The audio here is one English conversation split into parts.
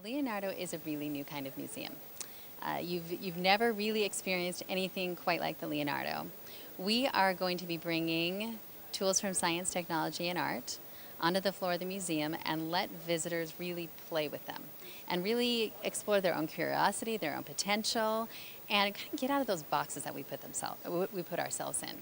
Well, Leonardo is a really new kind of museum. You've never really experienced anything quite like the Leonardo. We are going to be bringing tools from science, technology, and art onto the floor of the museum and let visitors really play with them and really explore their own curiosity, their own potential, and kind of get out of those boxes that we put ourselves in.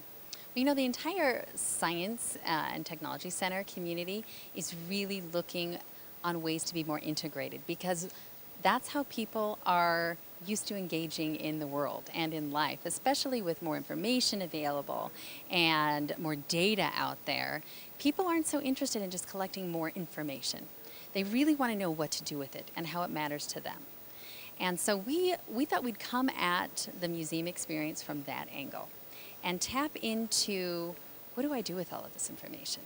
You know, the entire Science and Technology Center community is really looking on ways to be more integrated because that's how people are used to engaging in the world and in life, especially with more information available and more data out there. People aren't so interested in just collecting more information. They really want to know what to do with it and how it matters to them. And so we thought we'd come at the museum experience from that angle and tap into, what do I do with all of this information?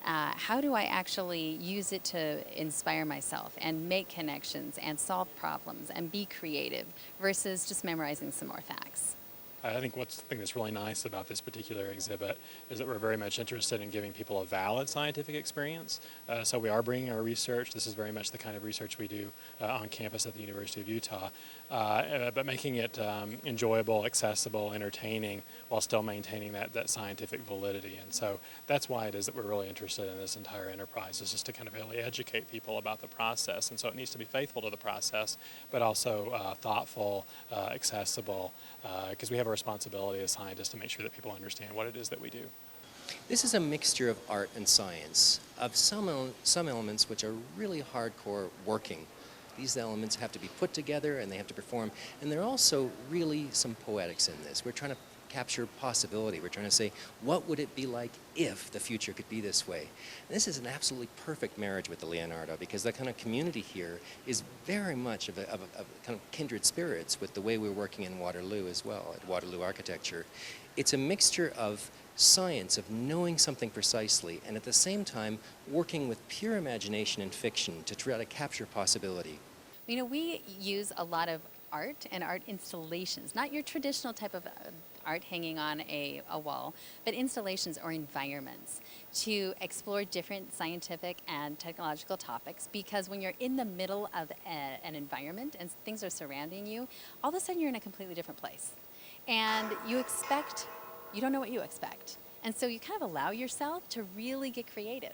How do I actually use it to inspire myself and make connections and solve problems and be creative versus just memorizing some more facts? I think what's the thing that's really nice about this particular exhibit is that we're very much interested in giving people a valid scientific experience. So we are bringing our research. This is very much the kind of research we do on campus at the University of Utah, but making it enjoyable, accessible, entertaining, while still maintaining that scientific validity. And so that's why it is that we're really interested in this entire enterprise, is just to kind of really educate people about the process. And so it needs to be faithful to the process, but also thoughtful, accessible, because we have a responsibility as scientists to make sure that people understand what it is that we do. This is a mixture of art and science, of some elements which are really hardcore working. These elements have to be put together and they have to perform, and there are also really some poetics in this. We're trying to capture possibility. We're trying to say, what would it be like if the future could be this way? And this is an absolutely perfect marriage with the Leonardo, because the kind of community here is very much of a kind of kindred spirits with the way we're working in Waterloo as well, at Waterloo Architecture. It's a mixture of science, of knowing something precisely, and at the same time working with pure imagination and fiction to try to capture possibility. You know, we use a lot of art and art installations, not your traditional type of art hanging on a wall, but installations or environments to explore different scientific and technological topics, because when you're in the middle of an environment and things are surrounding you, all of a sudden you're in a completely different place. And you don't know what you expect. And so you kind of allow yourself to really get creative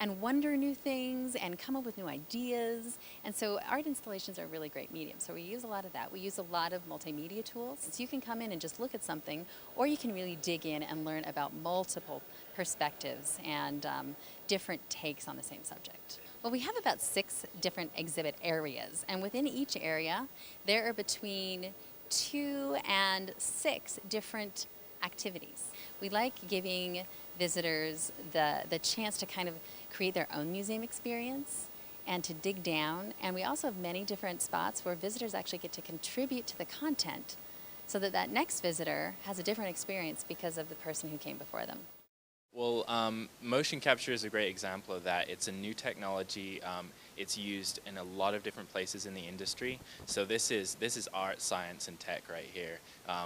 and wonder new things and come up with new ideas. And so art installations are a really great medium. So we use a lot of that. We use a lot of multimedia tools. So you can come in and just look at something, or you can really dig in and learn about multiple perspectives and different takes on the same subject. Well, we have about 6 different exhibit areas, and within each area, there are between 2 and 6 different activities. We like giving visitors the chance to kind of create their own museum experience and to dig down. And we also have many different spots where visitors actually get to contribute to the content so that that next visitor has a different experience because of the person who came before them. Well, motion capture is a great example of that. It's a new technology. It's used in a lot of different places in the industry. So this is art, science, and tech right here.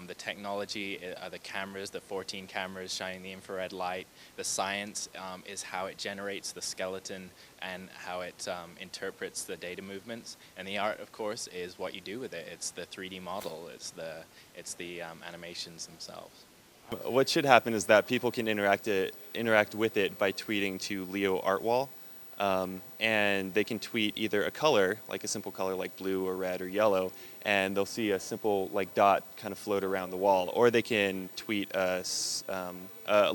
The technology are the cameras, the 14 cameras shining the infrared light. The science is how it generates the skeleton and how it interprets the data movements. And the art, of course, is what you do with it. It's the 3D model. It's the animations themselves. What should happen is that people can interact with it by tweeting to Leo Artwall, and they can tweet either a color, like a simple color like blue or red or yellow, and they'll see a simple like dot kind of float around the wall, or they can tweet a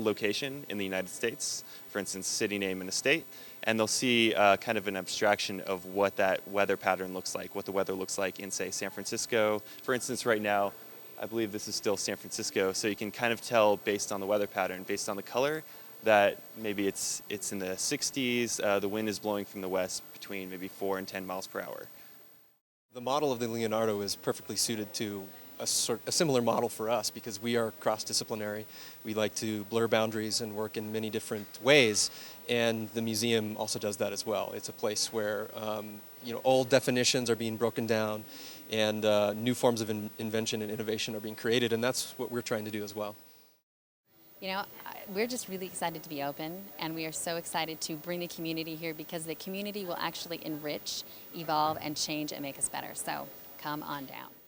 location in the United States, for instance, city name and a state, and they'll see kind of an abstraction of what that weather pattern looks like, what the weather looks like in, say, San Francisco. For instance, right now, I believe this is still San Francisco, so you can kind of tell based on the weather pattern, based on the color, that maybe it's in the 60s, the wind is blowing from the west between maybe 4 and 10 miles per hour. The model of the Leonardo is perfectly suited to a similar model for us because we are cross-disciplinary. We like to blur boundaries and work in many different ways, and the museum also does that as well. It's a place where old definitions are being broken down and new forms of invention and innovation are being created, and that's what we're trying to do as well. You know, we're just really excited to be open, and we are so excited to bring the community here because the community will actually enrich, evolve, and change and make us better. So come on down.